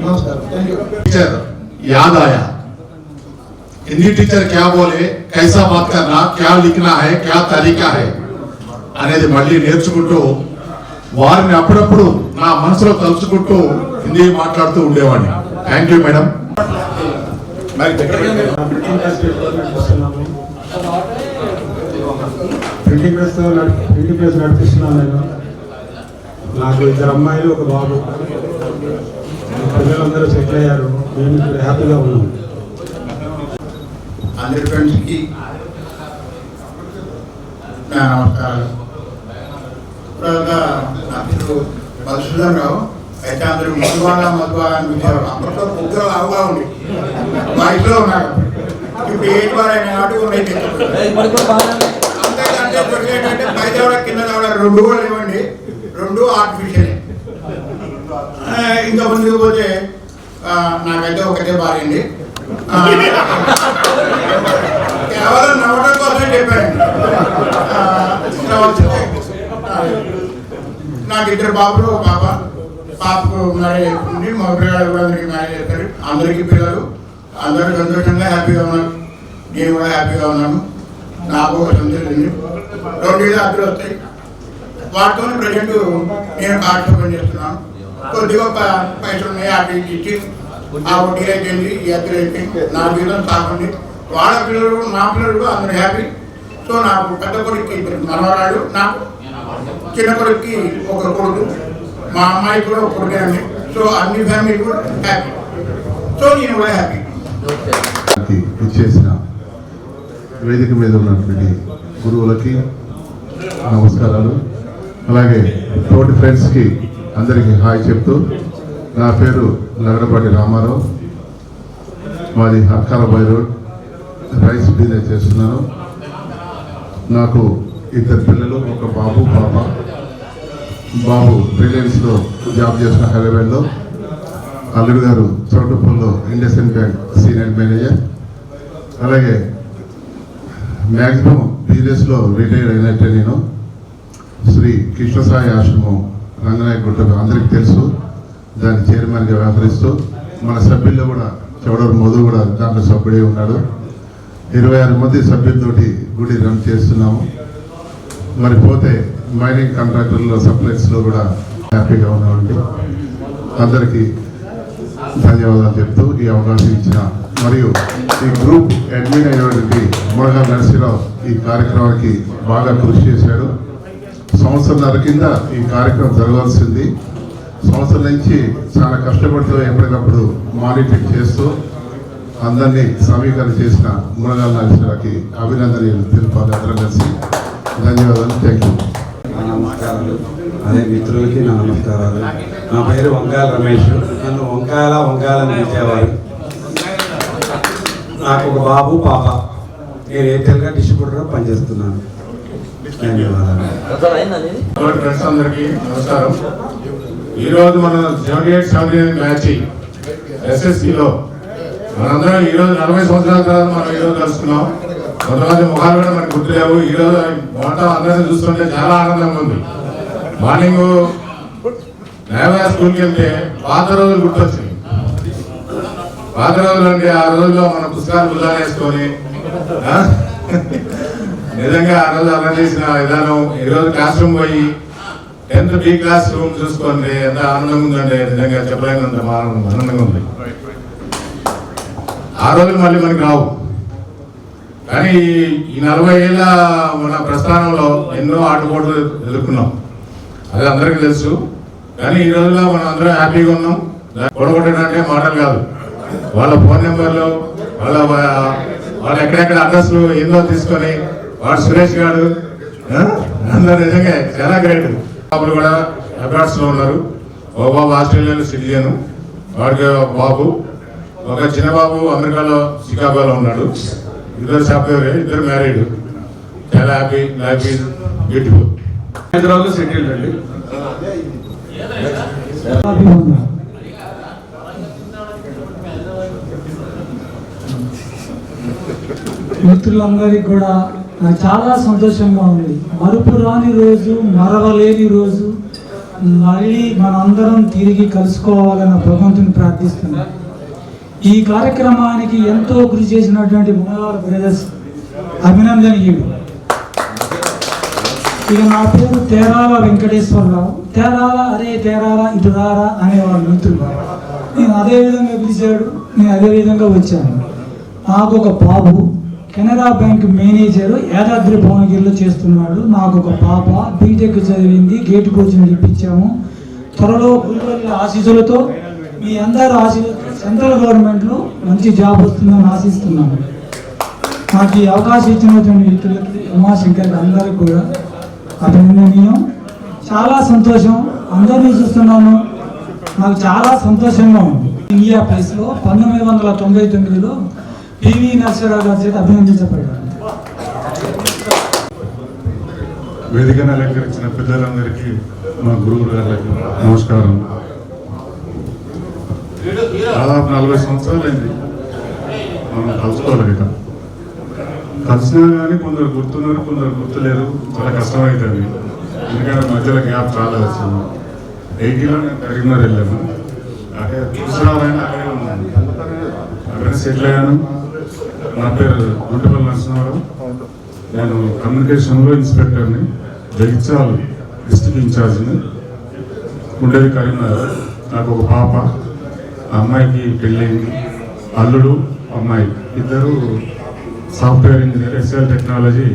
నమస్కారం. Thank you. टीचर याद आया, हिंदी टीचर क्या बोले, कैसा बात करना, क्या लिखना है, क्या तरीका है అనేది మళ్ళీ నేర్చుకుంటూ వారిని అప్పుడప్పుడు నా మనసులో తలుచుకుంటూ హిందీ మాట్లాడుతూ ఉండేవాడిని. Thank you madam. Printing press నడిపిస్తున్నాను నేను. నాకు 2 అమ్మాయిలు 1 బాబు. పిల్లలందరూ సెటిల్ అయ్యారు. మేము ఇప్పుడు హ్యాపీగా ఉన్నాం. అందరి ఫ్రెండ్స్కి నా నమస్కారాలు. ఇప్పుడు మధుసూదన్ రావు అయితే అందరూ మధుబాగా అని పిలిచేవారు. అప్పట్లో ముగ్గురు లావుగా ఉంది వయసులో ఉన్నారు. ఇప్పుడు 8 వారు అయిన కాబట్టి ఉన్నాయి. అంతేకంటే దొరికేటంటే పై దవడ కింద దవడ 2 కూడా ఇవ్వండి. 2 ఆర్టిఫిషియల్. ఇంకా ముందుకు పోతే నాకైతే ఒకటే భార్యండి. కేవలం నవ్వడం కోసం చెప్పాను. నాకు 2 బాబులు 1 పాప. పాపకు మ్యారేజ్ అయిపోయింది. మా పిల్లలు కూడా అందరికీ మ్యారేజ్ చేస్తారు. అందరికీ పిల్లలు అందరూ సంతోషంగా హ్యాపీగా ఉన్నారు. నేను కూడా హ్యాపీగా ఉన్నాను. నాకు ఒక సంతోషం ఉంది. 2 అద్దెలు వస్తాయి. వాటితో ప్రజెంట్ నేను కార్డ్స్ ఓపెన్ చేస్తున్నాను. కొద్దిగా పైసలు ఉన్నాయి. అటు ఇచ్చి ఆ వడ్డీ అయిపోయింది, ఈ అద్దెలు అయిపోయింది. నా జీవితం సాగుంది. వాళ్ళ పిల్లలు నా పిల్లలు కూడా అందరూ హ్యాపీ. సో నాకు పెద్ద కొడుక్కి 2 మనవరాళ్ళు, నాకు చిన్న కొడుక్కి 1 కొడుకు, మా అమ్మాయి కూడా 1 కొడుకే అండి. సో అన్ని ఫ్యామిలీ కూడా హ్యాపీ. సో నేను కూడా హ్యాపీ. ఇచ్చేసిన వేదిక మీద ఉన్నటువంటి గురువులకి నమస్కారాలు. అలాగే తోటి ఫ్రెండ్స్కి అందరికీ హాయ్ చెప్తూ, నా పేరు లగడపాటి రామారావు. మాది హర్కారాబాయ్ రోడ్, రైస్ బిజినెస్ చేస్తున్నాను. నాకు 2 పిల్లలు, 1 బాబు పాప. బాబు రిలయన్స్లో జాబ్ చేసిన హైదరాబాద్లో, అల్లుడు గారు చోటుపల్లిలో ఇండస్ఇండ్ బ్యాంక్ సీనియర్ మేనేజర్. అలాగే మ్యాక్సిమం బిజినెస్లో రిటైర్ అయినట్టే నేను. శ్రీ కృష్ణసాయి ఆశ్రమం రంగనాయక గుట్ట అందరికీ తెలుసు. దాని చైర్మన్గా వ్యవహరిస్తూ మన సభ్యుల్లో కూడా చౌడూరు మధు కూడా దాంట్లో సభ్యుడే ఉన్నాడు. 26 మంది సభ్యులతోటి గుడి రన్ చేస్తున్నాము. మరి పోతే మైనింగ్ కాంట్రాక్టర్లో సప్లైస్లో కూడా హ్యాపీగా ఉన్నామండి. అందరికీ ధన్యవాదాలు చెప్తూ ఈ అవకాశం ఇచ్చిన మరియు ఈ గ్రూప్ అడ్మిన్ అయినటువంటి మురగా నరసింహరావు ఈ కార్యక్రమానికి బాగా కృషి చేశాడు. సంవత్సరంన్నర కింద ఈ కార్యక్రమం జరగాల్సింది. సంవత్సరం నుంచి చాలా కష్టపడుతూ ఎప్పటికప్పుడు మానిటరింగ్ చేస్తూ అందరినీ సమీకరణ చేసిన మురగా నరసింహరావుకి అభినందనలు తెలిపాలి. అందరం కలిసి ధన్యవాదాలు. Thank you. నమస్కారాలు. అదే మిత్రులకి నా నమస్కారాలు. నా పేరు వంకాయల రమేష్. నన్ను వంకాయలని పిలిచేవారు. నాకు 1 బాబు పాప. నేను ఎయిర్టెల్గా డిస్ట్రిబ్యూటర్గా పనిచేస్తున్నాను. ధన్యవాదాలు. ఫ్రెండ్స్ అందరికీ నమస్కారం. ఈరోజు మనం 78-79 మ్యాచ్ ఎస్ఎస్సిలో మనందరం ఈరోజు 40 సంవత్సరాల తర్వాత మనం ఈరోజు కలుసుకున్నాం. కొంతమంది ముఖాలు కూడా మనకు గుర్తులేవు. ఈరోజు మొత్తం అందరినీ చూస్తుంటే చాలా ఆనందంగా ఉంది. మార్నింగ్ నేవా స్కూల్కి వెళ్తే పాత రోజులు గుర్తొచ్చింది. పాత రోజులు అంటే ఆ రోజుల్లో మన పుస్తకాలు బుల్లా వేసుకొని నిజంగా ఆ రోజు అలా చేసిన విధానం. ఈరోజు క్లాస్ రూమ్ పోయి 10th B క్లాస్ రూమ్ చూసుకోండి ఎంత ఆనందంగా ఉందంటే నిజంగా చెప్పలేనంత ఆనందంగా ఉంది. ఆ రోజులు మళ్ళీ మనకి రావు. కానీ ఈ 40 ఏళ్ళ మన ప్రస్థానంలో ఎన్నో ఆటుపోట్లు ఎదుర్కొన్నాం. అది అందరికీ తెలుసు. కానీ ఈ రోజుల్లో మనం అందరం హ్యాపీగా ఉన్నాం. కొడగొట్టడంటే మాటలు కాదు. వాళ్ళ ఫోన్ నెంబర్లు, వాళ్ళ ఎక్కడెక్కడ అడ్రస్లు ఏందో తీసుకొని వాడు సురేష్ గారు అందరూ నిజంగా చాలా గ్రేట్. బాబులు కూడా అబ్రాడ్స్లో ఉన్నారు. ఓ బాబు ఆస్ట్రేలియాలో సిటిజన్, వాడికి బాబు. ఒక చిన్న బాబు అమెరికాలో చికాగోలో ఉన్నాడు. 2 సాఫ్ట్వేర్, 2 మ్యారీడ్. చాలా హ్యాపీ. Life is beautiful. హైదరాబాద్లో సెటిల్డ్ అండి. మిత్రులందరికీ కూడా నాకు చాలా సంతోషంగా ఉంది. మరుపు రాని రోజు, మరవలేని రోజు. మళ్ళీ మనందరం తిరిగి కలుసుకోవాలని భగవంతుని ప్రార్థిస్తున్నాం. ఈ కార్యక్రమానికి ఎంతో కృషి చేసినటువంటి మునగాల బ్రదర్స్ అభినందనీయుడు. ఇక నా పేరు తేరాల వెంకటేశ్వరరావు. తేరాల అరే తేరాల ఇటు రారా అనేవాడు మిత్రులు. నేను అదే విధంగా పిలిచాడు, నేను అదే విధంగా వచ్చాను. నాకు 1 బాబు కెనరా బ్యాంక్ మేనేజర్ యాదాద్రి భువనగిరిలో చేస్తున్నాడు. నాకు ఒక పాప బీటెక్ చదివింది, గేట్ కోచింగ్ ఇప్పించాము. త్వరలో గురువుల ఆశీస్సులతో మీ అందరి ఆశీస్సులతో సెంట్రల్ గవర్నమెంట్లో మంచి జాబ్ వస్తుందని ఆశిస్తున్నాను. నాకు ఈ అవకాశం ఇచ్చినటువంటి వ్యక్తులకి ఉమాశంకర్ అందరికీ కూడా అభినందనీయం. చాలా సంతోషం, అందరినీ చూస్తున్నాను, నాకు చాలా సంతోషంగా ఉంది. ఇండియా ప్లేస్లో 1999లో పివి నరసింహరావు గారి చేత అభినందించబడ్డారు. వేదికను అలంకరించిన పెద్దలందరికీ మా గురువు గారికి నమస్కారం. దాదాపు 40 సంవత్సరాలు అయింది మనం కలుసుకోలేదు. కలిసినా కానీ కొందరు గుర్తున్నారు, కొందరు గుర్తులేరు. చాలా కష్టమవుతుంది, ఎందుకంటే మధ్యలో గ్యాప్ చాలా వచ్చింది. 80లో నేను కరీంనగర్ వెళ్ళాను, అదే చూసినారైనా అక్కడే ఉన్నాను, అక్కడే సెటిల్ అయ్యాను. నా పేరు గుంటపల్లి నరసింహారావు. నేను కమ్యూనికేషన్లో ఇన్స్పెక్టర్ని, జగిత్యాల డిస్ట్రిక్ట్ ఇన్ఛార్జిని, ఉండేది కరీంనగర్. నాకు ఒక పాప, ఆ అమ్మాయికి పెళ్ళింది. అల్లుడు అమ్మాయి ఇద్దరు సాఫ్ట్వేర్ ఇంజనీర్, ఎస్ఎల్ టెక్నాలజీ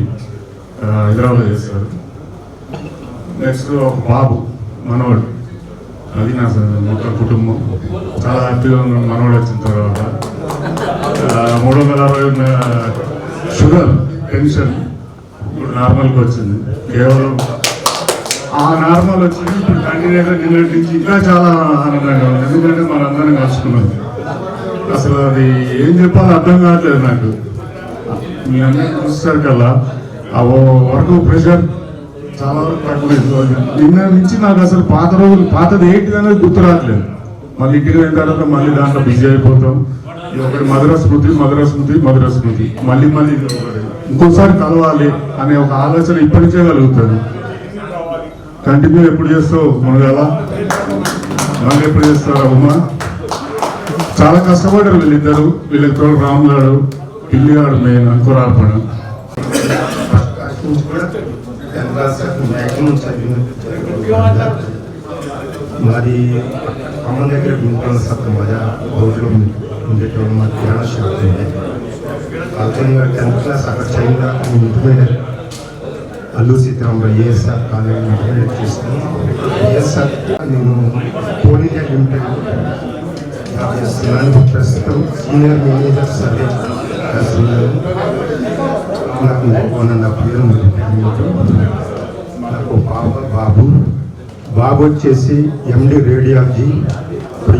హైదరాబాద్లో చేస్తారు. నెక్స్ట్ ఒక బాబు మనవాడు, అది నా మొత్తం కుటుంబం. చాలా హ్యాపీగా ఉన్న మనవాడు వచ్చిన తర్వాత 360 షుగర్ టెన్షన్ ఇప్పుడు నార్మల్గా వచ్చింది. కేవలం ఆ నార్మల్ వచ్చింది. ఇప్పుడు కంటిన్యూగా నిన్నటి నుంచి ఇంకా చాలా ఆనందంగా ఉంది, ఎందుకంటే మనందరం కలుసుకున్నాం. అసలు అది ఏం చెప్పాలో అర్థం కావట్లేదు నాకు. మీ అందరికీ చూస్తారు కల్లా ఆ వర్క్ ప్రెషర్ చాలా వరకు తక్కువ. నిన్న నుంచి నాకు అసలు పాత రోజులు, పాతది ఏంటి అనేది గుర్తు రావట్లేదు. మళ్ళీ ఇంటికి అయిన తర్వాత మళ్ళీ దాంట్లో బిజీ అయిపోతాం. ఇది ఒకటి మధుర స్మృతి, మధుర స్మృతి, మధుర స్మృతి, మళ్ళీ మళ్ళీ ఇంకోసారి కలవాలి అనే ఒక ఆలోచన ఇప్పటి నుంచే కలుగుతుంది. కంటిన్యూ ఎప్పుడు చేస్తావు మునగాల, మళ్ళీ ఎప్పుడు చేస్తారా ఉమ్మా? చాలా కష్టపడ్డారు వీళ్ళిద్దరు. వీళ్ళకి తోడు రాముగాడు, పిల్లిగాడు, మెయిన్ అంకురార్పణ. మాది అమ్మ దగ్గర గుంటూరు సత్తు మజా బౌట్లో ఉండేటప్పుడు మాకు జ్ఞాన శక్తి ఉంది. అతను 10th క్లాస్ అక్కడ చైనా intermediate Alluru Sitaramarao ASR college intermediate చేసుకుని ఏఎస్ఆర్ నేను కోల్ ఇండియా లిమిటెడ్ జాబ్ చేస్తున్నాను. ప్రస్తుతం సీనియర్ మేనేజర్ సర్వీస్ చేస్తున్నాను. నాకు 1.5 years నాకు పాప బాబు. బాబు వచ్చేసి ఎండి రేడియాలజీ. ఇప్పుడు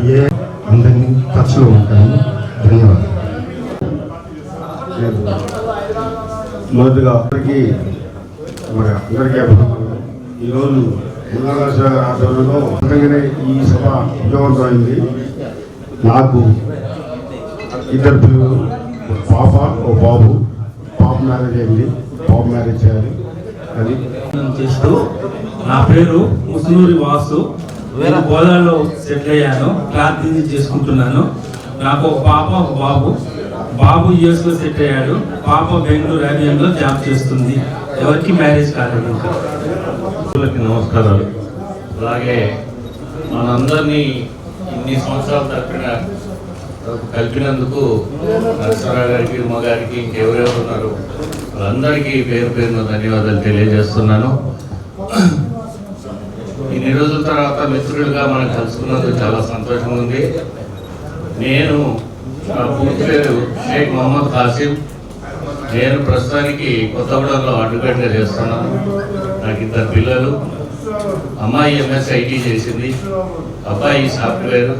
అందరినీ టచ్లో ఉంటాను. ధన్యవాదాలు. మొదటిగా అందరికీ మరి అందరికీ ఈరోజు ఉల్లాస ఆధ్వర్యంలో నిజంగానే ఈ సభ విజయవంతమైంది. నాకు 2 పిల్లలు, పాప ఓ బాబు. పాప మ్యారేజ్ అయింది, బాబు మ్యారేజ్ చేయాలి. అది చేస్తూ నా పేరు ముసునూరి వాసు. నేను గోదావరిలో సెటిల్ అయ్యాను, క్లాత్ బిజినెస్ చేసుకుంటున్నాను. నాకు ఒక పాప ఒక బాబు. బాబు యూఎస్లో సెటిల్ అయ్యాడు, పాప బెంగళూరు ఐబిఎంలో జాబ్ చేస్తుంది. ఎవరికి మ్యారేజ్ కాలేదు ఇంకా. నమస్కారాలు. అలాగే మనందరినీ ఇన్ని సంవత్సరాల తరపున కలిపినందుకు నరసింహరావు గారికి, ఉమ గారికి, ఇంకెవరెవరు ఉన్నారు వాళ్ళందరికీ పేరు పేరున ధన్యవాదాలు తెలియజేస్తున్నాను. ఇన్ని రోజుల తర్వాత మిత్రులుగా మనం కలుసుకున్నందుకు చాలా సంతోషంగా ఉంది. నేను నా పూర్తి పేరు షేక్ మొహమ్మద్ ఖాసిం. నేను ప్రస్తుతానికి కొత్తగూడెంలో అడ్వకేట్గా చేస్తున్నాను. నాకు 2 పిల్లలు. అమ్మాయి ఎంఎస్ ఐటీ చేసింది, అబ్బాయి సాఫ్ట్వేర్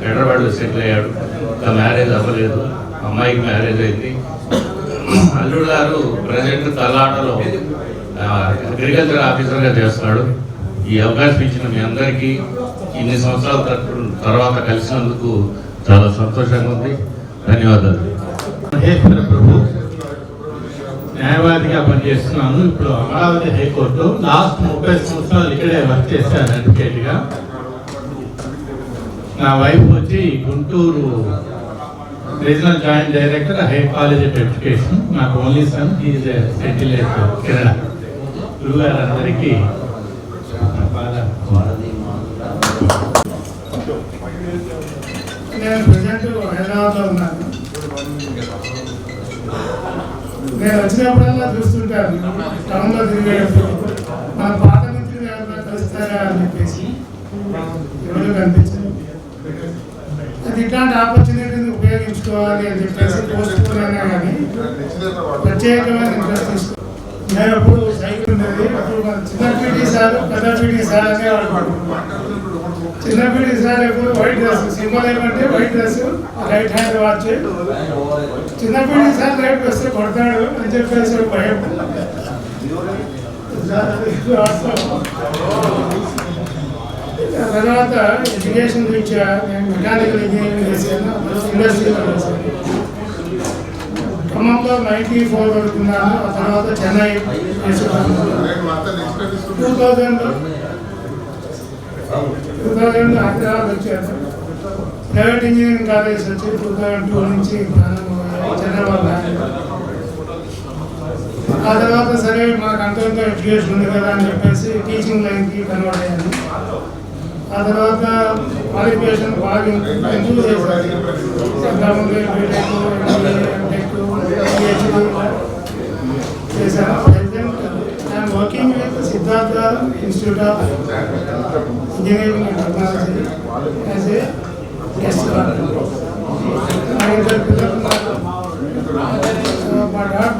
హైదరాబాద్లో సెటిల్ అయ్యాడు. ఇంకా మ్యారేజ్ అవ్వలేదు, అమ్మాయికి మ్యారేజ్ అయింది. అల్లుడు గారు ప్రజెంట్ తల్లాటలో అగ్రికల్చర్ ఆఫీసర్గా చేస్తున్నాడు. ఈ అవకాశం ఇచ్చిన మీ అందరికీ ఇన్ని సంవత్సరాల తర్వాత కలిసినందుకు చాలా సంతోషంగా ఉంది. ధన్యవాదాలు. మహేశ్వర ప్రభు, న్యాయవాదిగా పనిచేస్తున్నాను. ఇప్పుడు అమరావతి హైకోర్టు లాస్ట్ 30 సంవత్సరాలు ఇక్కడే వర్క్ చేశాను అడ్వకేట్గా. నా వైఫ్ వచ్చి Guntur regional joint director high college of education. నాకు only son, he's settle at Canada. గురుగారందరికీ నేను ప్రజెంట్ హైదరాబాద్లో ఉన్నాను. నేను వచ్చినప్పుడల్లా చూస్తుంటాను టౌన్లో తిరిగేటప్పుడు మన పాత మిత్రులు ఎవరైనా కలుస్తారా అని చెప్పేసి ఎవరు కనిపించారు. అది ఇట్లాంటి ఆపర్చునిటీని ఉపయోగించుకోవాలి అని చెప్పేసి పోస్ట్ పోన్ అయినా కానీ ప్రత్యేకమైన ఇంట్రెస్ట్ తీసుకో. నేను అప్పుడు సైకిల్ ఉండేది, అప్పుడు మన చిన్న పీటీ సార్ పెద్ద పీటీ సార్ అనేవాడు. చిన్న పీటీ సార్ ఎప్పుడు వైట్ డ్రెస్, సింబల్ ఏమంటే white dress, right hand watch. చిన్న పీటీ సార్ రైట్ వస్తే కొడతాడు అని చెప్పేసి భయం. తర్వాత ఎడ్యుకేషన్ రీత్యా నేను మెకానికల్ ఇంజనీరింగ్ చేశాను, ఇండస్ట్రీలో చేశాను. ఖమ్మంలో 94 వరకు ఉన్నాను. ఆ తర్వాత చెన్నై చేశాను. 2000 హైదరాబాద్ వచ్చాను. ప్రైవేట్ ఇంజనీరింగ్ కాలేజ్ వచ్చి 2002 నుంచి చెన్నై వాళ్ళు. ఆ తర్వాత సరే మాకు అంతంత ఎడ్యుకేషన్ ఉంది కదా అని చెప్పేసి టీచింగ్ లైన్కి కన్వర్ట్ అయ్యాను. ఆ తర్వాత క్వాలిఫికేషన్ బాగా ఇంప్రూవ్ చేశాను. చేశాను. I'm working with Siddhartha institute of engineering and technology as a guest.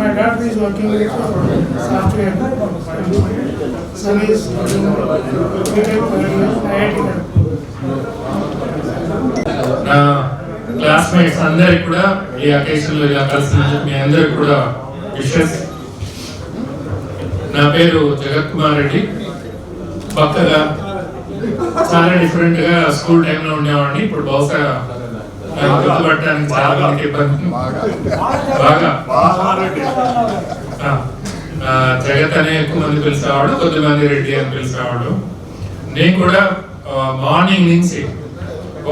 My daughter is working with software. Son is classmates అందరికి కూడా ఈ అకేషన్లో ఇలా కలిసి మీ అందరికి కూడా విషెస్. నా పేరు జగత్ కుమార్ రెడ్డి. పక్కగా చాలా డిఫరెంట్ గా స్కూల్ టైంలో ఉండేవాడిని. ఇప్పుడు బహుశా గుర్తుపట్టడానికి చాలా మందికి ఇబ్బంది. బాగా జగత్ అనే ఎక్కువ మంది పిలిచేవాడు, కొద్దిమంది రెడ్డి అని పిలిచేవాడు. నేను కూడా మార్నింగ్ నుంచి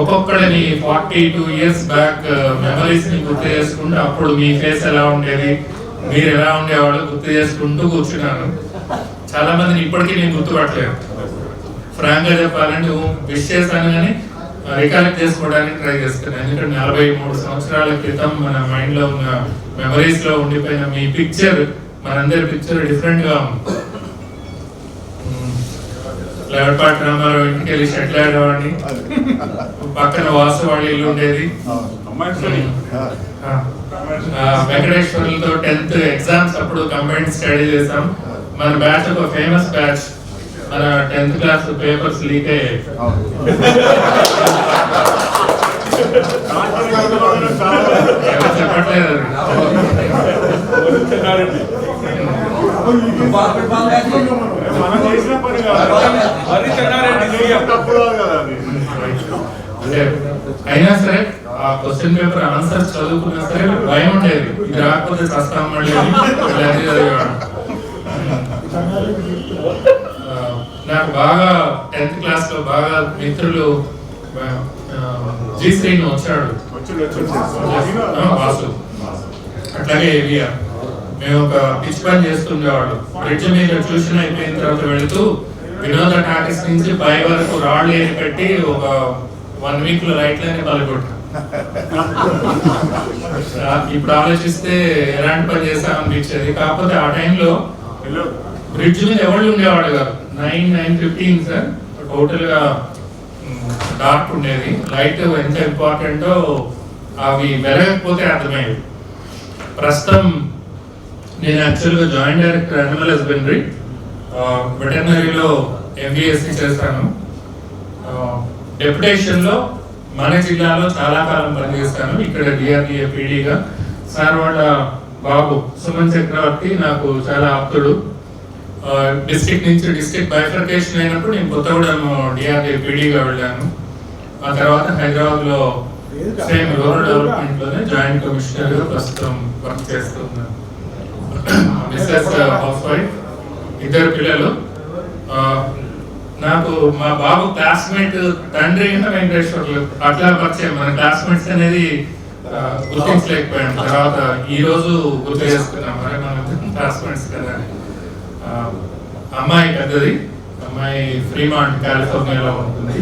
ఒక్కొక్కడిని 42 years బ్యాక్ మెమరీస్ ని గుర్తు చేసుకుంటూ, అప్పుడు మీ ఫేస్ ఎలా ఉండేది, మీరు ఎలా ఉండేవాడు గుర్తు చేసుకుంటూ కూర్చున్నాను. చాలా మందిని ఇప్పటికీ నేను గుర్తుపట్టలేదు. ఫ్రాంక్ గా చెప్పాలంటే విష్ చేశాను కానీ రికలెక్ట్ చేసుకోవడానికి ట్రై చేస్తున్నాను. ఎందుకంటే 43 సంవత్సరాల క్రితం మన మైండ్ లో ఉన్న మెమరీస్ లో ఉండిపోయిన మీ పిక్చర్, మనందరి పిక్చర్ డిఫరెంట్ గా ఉంది. లేవపాటి రామారావు ఇంటికి వెళ్ళి షెటిల్ ఆడేవాడిని. పక్కన వాసువాడి ఇల్లు ఉండేది. వెంకటేశ్వర్లతో 10th ఎగ్జామ్స్ అప్పుడు కంబైన్డ్ స్టడీ చేసాం. మన బ్యాచ్ ఒక ఫేమస్ బ్యాచ్. మన 10th క్లాస్ పేపర్స్ లీక్ అయ్యాయి. చెప్పట్లేదు. అయినా సరే ఆ క్వశ్చన్ పేపర్ ఆన్సర్ చదువుకున్నా సరే భయం ఉండేది, ఇది రాకపోతే చస్తాం మళ్ళీ. నాకు బాగా 10th క్లాస్ లో బాగా మిత్రులు జీ శ్రీను వచ్చాడు, వాసు, అట్లాగే ఏవియా. మేము ఒక పిచ్ పని చేస్తుండేవాడు. బ్రిడ్జ్ మీద ట్యూషన్ అయిపోయిన తర్వాత వెళుతూ వినోద టాకీస్ నుంచి పై వరకు రాళ్ళు ఏరి పెట్టి ఒక 1 week లో రైట్లనే పలగొట్టాం. ఇప్పుడు ఆలోచిస్తే ఎలాంటి పని చేస్తామనిపించేది. కాకపోతే ఆ టైంలో బ్రిడ్జ్ మీద ఎవరు ఉండేవాడు కాదు. 9:15 సార్ టోటల్ గా డార్క్ ఉండేది. లైట్ ఎంత ఇంపార్టెంటో అవి వెలగకపోతే అర్థమయ్యేది. ప్రస్తుతం నేను యాక్చువల్గా జాయింట్ డైరెక్టర్ యానిమల్ హస్బెండరీ, వెటర్నరీలో MBSc చేస్తాను. డెప్యుటేషన్లో మన జిల్లాలో చాలా కాలం పనిచేస్తాను. ఇక్కడ DRDA పీడీగా. సార్ వాళ్ళ బాబు సుమన్ చక్రవర్తి నాకు చాలా ఆప్తుడు. డిస్ట్రిక్ట్ నుంచి డిస్ట్రిక్ట్ బైఫర్కేషన్ అయినప్పుడు నేను కొత్తగూడెం DRDA పీడీగా వెళ్ళాను. ఆ తర్వాత హైదరాబాద్లో సేమ్ రూరల్ డెవలప్మెంట్లోనే జాయింట్ కమిషనర్గా ప్రస్తుతం వర్క్ చేస్తున్నాను. మిస్సెస్ హౌస్ వైఫ్, 2 పిల్లలు. నాకు మా బాబు క్లాస్మేట్ తండ్రి వెంకటేశ్వర్లు అట్లా పరిచయం. మన క్లాస్మేట్స్ అనేది గుర్తించలేకపోయాను. తర్వాత ఈ రోజు గుర్తు చేసుకున్నాం, మరి మన క్లాస్మేట్స్ కదా. అమ్మాయి పెద్దది, అమ్మాయి ఫ్రీమాంట్ కాలిఫోర్నియాలో ఉంటుంది,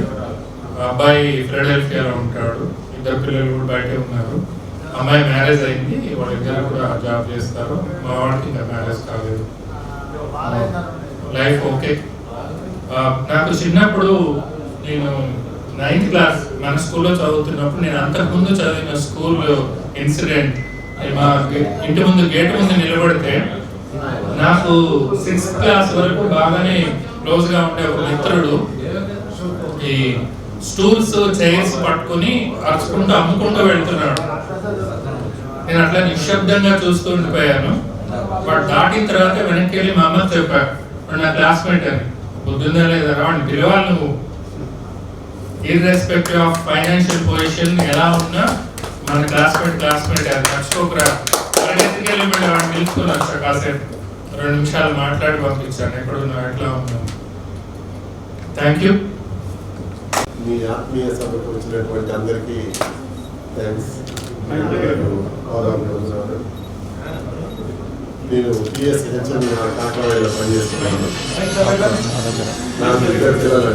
అబ్బాయి ఫిలడెల్ఫియాలో ఉంటాడు. 2 పిల్లలు కూడా బయటే ఉన్నారు. అమ్మాయి మ్యారేజ్ అయింది, వాళ్ళిద్దరు కూడా జాబ్ చేస్తారు. మా వాడికి ఇంకా మ్యారేజ్ కాలేదు. Life okay. నాకు చిన్నప్పుడు నేను 9th క్లాస్ మన స్కూల్లో చదువుతున్నప్పుడు, నేను అంతకుముందు చదివిన స్కూల్ ఇన్సిడెంట్, మా ఇంటి ముందు గేట్ ముందు నిలబడితే నాకు 6th క్లాస్ వరకు బాగానే క్లోజ్గా ఉండే ఒక మిత్రుడు ఈ స్టూల్స్ చైర్స్ పట్టుకుని అరుచుకుంటూ అమ్ముకుంటూ వెళ్తున్నాడు. నేను అట్లా నిశ్శబ్దంగా చూస్తూ ఉండిపోయాను. వాడు దాటిన తర్వాత వెనక్కి వెళ్ళి మా అమ్మకి చెప్పాను, వాడు నా క్లాస్మేట్ అని. పొద్దున్నే లేదా వాడిని పిలవాలి నువ్వు, ఇర్రెస్పెక్టివ్ ఆఫ్ ఫైనాన్షియల్ పొజిషన్ ఎలా ఉన్నా మన క్లాస్మేట్ అది మర్చిపోకరా. వాడికి వెళ్ళి మళ్ళీ వాడిని పిలుచుకొని వచ్చా, కాసేపు 2 నిమిషాలు మాట్లాడి పంపించాను, ఎక్కడున్నా ఎట్లా ఉన్నాను. Thank you. మీ ఆత్మీయ సభకు వచ్చినటువంటి అందరికీ థ్యాంక్స్. నేను పిఎస్హెచ్ఎం కాకవాయిలో పనిచేస్తున్నాను. నాకు 2 పిల్లలండి.